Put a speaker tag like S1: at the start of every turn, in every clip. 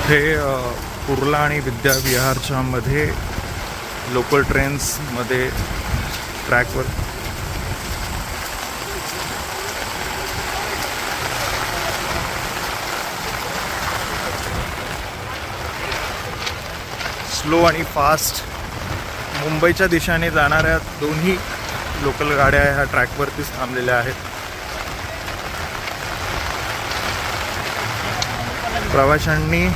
S1: इथे कुर्ला आणि विद्याविहारच्या मध्ये लोकल ट्रेन्समध्ये ट्रॅकवर स्लो आणि फास्ट मुंबईच्या दिशेने जाणाऱ्या दोन्ही लोकल गाड्या ह्या ट्रॅकवरतीच थांबलेल्या आहेत. प्रवाशांनी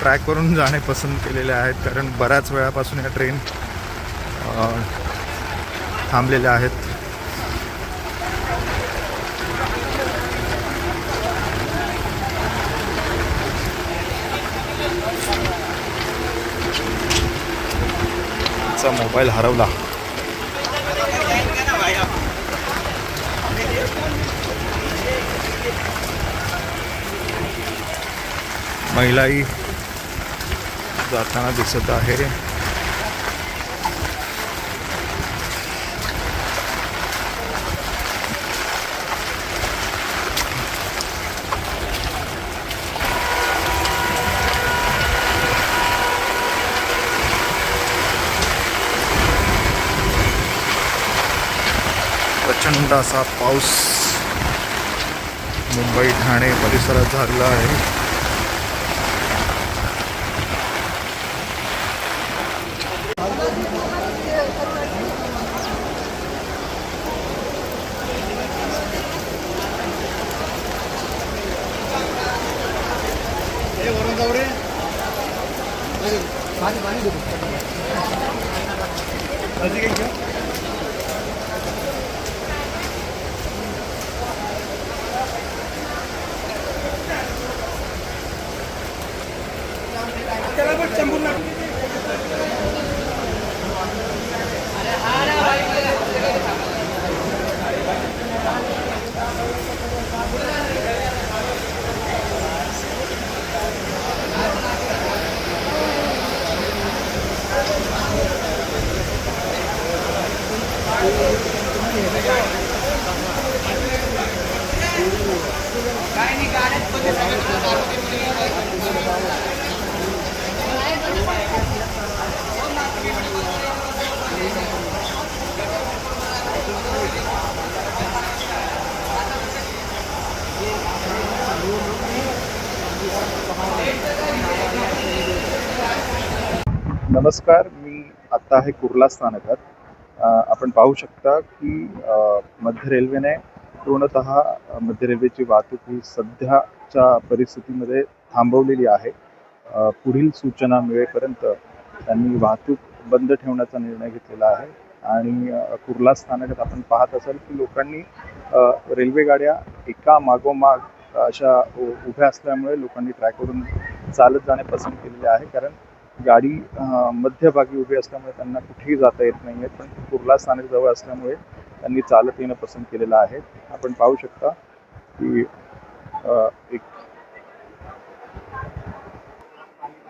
S1: ट्रॅकवरून जाणे पसंत केलेले आहेत, कारण बऱ्याच वेळापासून या ट्रेन थांबलेल्या आहेत. चा मोबाईल हरवला. महिलाही जाताना दिसत आहे. प्रचंड असा पाऊस मुंबई ठाणे परिसरात झालेला आहे. नमस्कार, मी आता आहे कुर्ला स्थानकात. आपण पाहू शकता की मध्य रेल्वेने पूर्णतः मध्य रेल्वेची वाहतूक ही सध्याच्या परिस्थितीमध्ये थांबवलेली आहे. पुढील सूचना मिळेपर्यंत त्यांनी वाहतूक बंद ठेवण्याचा निर्णय घेतलेला आहे. आणि कुर्ला स्थानकात आपण पाहत असाल की लोकांनी रेल्वे गाड्या एका मागोमाग अशा उभ्या असल्यामुळे लोकांनी ट्रॅकवरून चालत जाणे पसंत केलेले आहे, कारण गाडी मध्यभागी उभी असल्यामुळे त्यांना कुठेही जाता येत नाही आहे. पण कुर्ला स्थानक जवळ असल्यामुळे त्यांनी चालत येणं पसंत केलेलं आहे. आपण पाहू शकता की एक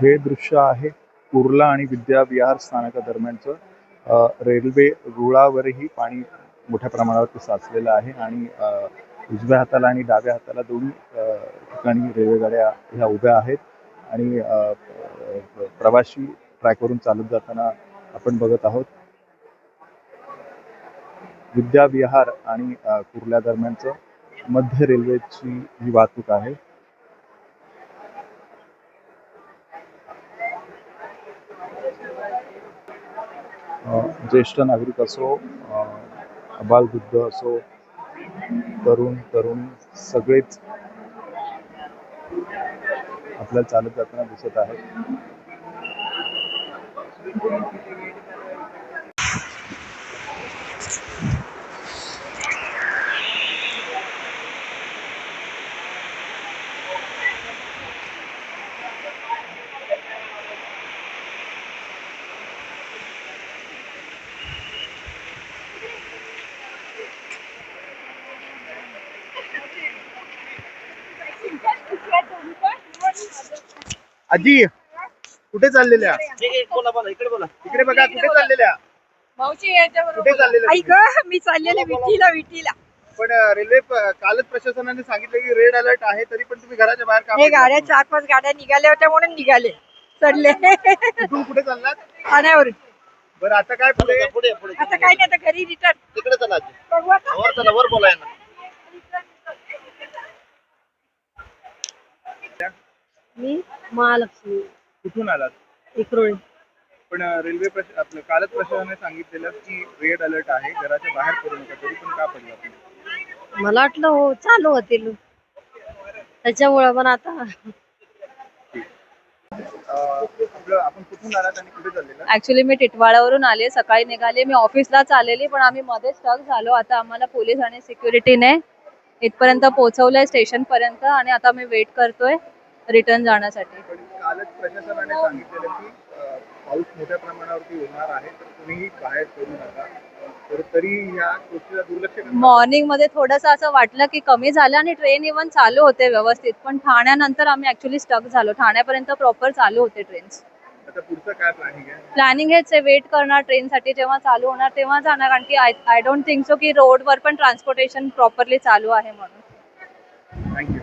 S1: हे दृश्य आहे कुर्ला आणि विद्याविहार स्थानकादरम्यानचं. रेल्वे रुळावरही पाणी मोठ्या प्रमाणावरती साचलेलं आहे आणि उजव्या हाताला आणि डाव्या हाताला दोन्ही ठिकाणी रेल्वे गाड्या ह्या उभ्या आहेत आणि प्रवासी ट्रॅकवरून चालत जाताना आपण बघत आहोत. विद्याविहार आणि कुर्ला दरम्यानचं मध्य रेल्वेची ही वाहतूक आहे. ज्येष्ठ नागरिक असो, अबालवृद्ध असो, तरुण तरुणी सगळेच आपल्याला चालत जाताना दिसत आहेत. आजी कुठे चाललेल्या? इकडे बघा, कुठे चाललेल्या?
S2: मावशी याच्याबरोबर
S1: कुठे चाललेल्या?
S2: आई ग, मी चाललेले विटीला.
S1: पण रेल्वे कालच प्रशासनाने सांगितलं की रेड अलर्ट आहे, तरी पण तुम्ही घराच्या बाहेर का
S2: हे
S1: पडलात?
S2: गाड्या 4-5 गाड्या निघाल्या होत्या म्हणून निघाले चढले
S1: कुठून कुठे चाललात?
S2: ठाण्यावरून.
S1: बरं आता काय पुढे?
S2: आता काही नाही, आता घरी रिटर्न
S1: तिकडे चला,
S2: बघू आता.
S1: वर चला, वर बोलाय ना.
S2: मी महालक्ष्मी
S1: कुठून आलात?
S2: इकरोळी.
S1: पण रेल्वे आपलं कालच प्रशासनाने सांगितलेलं की रेड अलर्ट आहे, घराच्या बाहेर पडू नका, तरी पण का पडला तुम्ही?
S2: मला वाटलं हो चालू होतील त्याच्यामुळं, पण आता
S1: आपलं आपण कुठून आलात आणि कुठे चाललेला?
S3: ऍक्च्युली मी टिटवाळावरून आले, सकाळी निघाले, मी ऑफिसलाच आलेली, पण आम्ही मध्ये स्टक झालो. आता आम्हाला पोलीस आणि सिक्युरिटीने इथपर्यंत पोहोचवलंय स्टेशन पर्यंत, आणि आता मी वेट करतोय रिटर्न जाण्यासाठी.
S1: पण कालच प्रशासनाने सांगितलेलं की पाऊस मोठ्या प्रमाणावरती होणार आहे, तर तुम्ही बाहेर पडू नका, तर तरी या गोष्टीला दुर्लक्ष करतात.
S3: मॉर्निंग मध्ये थोडंसं असं वाटलं की कमी झालं आणि ट्रेन इव्हन चालू होते व्यवस्थित, पण ठाण्यानंतर आम्ही ऍक्च्युली स्टक झालो. ठाण्यापर्यंत प्रॉपर चालू होते ट्रेन्स.
S1: आता पुढचं काय प्लॅनिंग आहे?
S3: प्लॅनिंग हेच आहे, वेट करणार ट्रेनसाठी, जेव्हा चालू होणार तेव्हा जाणार, कारण की आय डोंट थिंक सो की रोडवर पण ट्रान्सपोर्टेशन प्रॉपरली चालू आहे म्हणून.
S1: थँक्यू.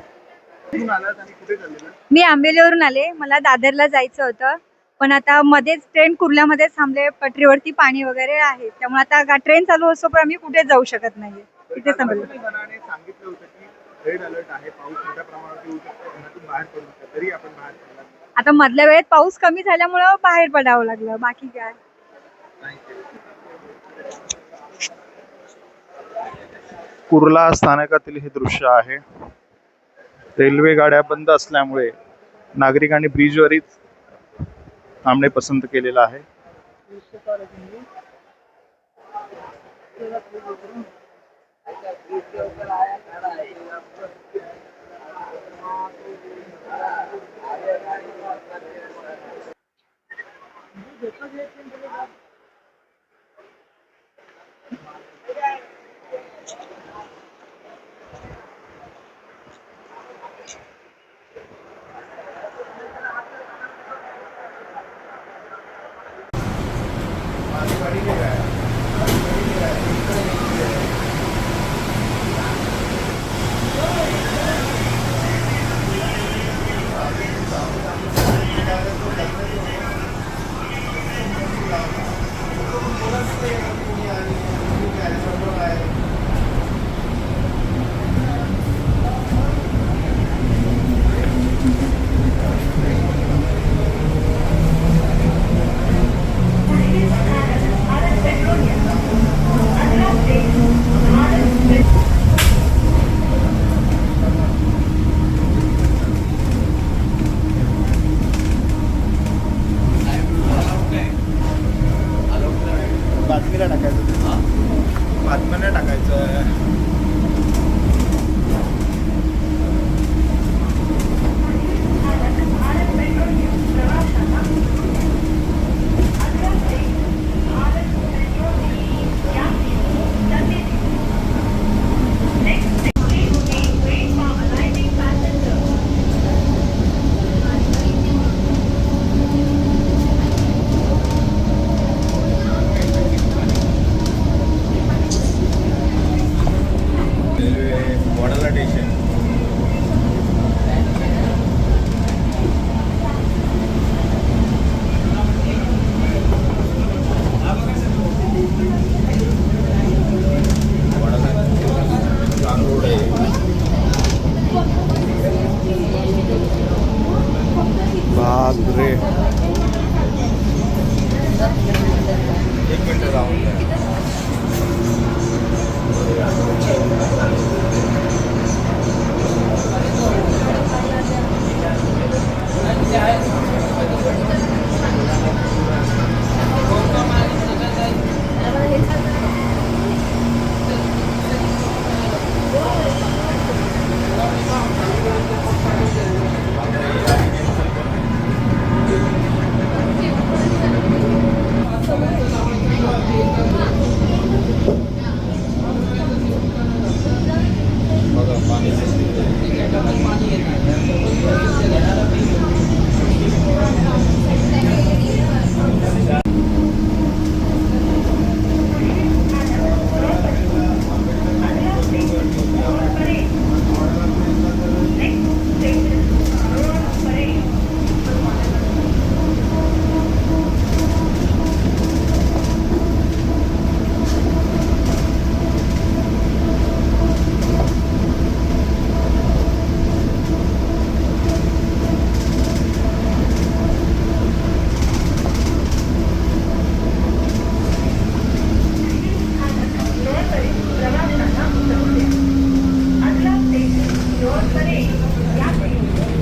S1: कुठून आलात आणि कुठे चाललेला?
S2: मी आंबेलीवरून आले, मला दादरला जायचं होतं, पण आता मध्येच ट्रेन कुर्ल्यामध्ये थांबले, पटरीवरती पाणी वगैरे आहे, त्यामुळे आता ट्रेन चालू असतो पण आम्ही कुठे जाऊ शकत नाही, तिथे थांबलो.
S1: प्रशासनाने सांगितलं होतं की रेड अलर्ट आहे, पाऊस मोठ्या प्रमाणावरती होऊ शकतो, घरातून बाहेर पडू नका, तरी आपण बाहेर पडला.
S2: आता मधल्या वेळेत पाऊस कमी झाल्यामुळं बाहेर पडावं लागलं, बाकी काय.
S1: कुर्ला स्थानकातील हे दृश्य आहे. रेल्वे गाड्या बंद असल्यामुळे नागरिकांनी ब्रिजवरच थांबणे पसंत केलेलं आहे. बातमीला टाकायचं, बातम्यांना टाकायचं. बापरे, एक मिनिट राहून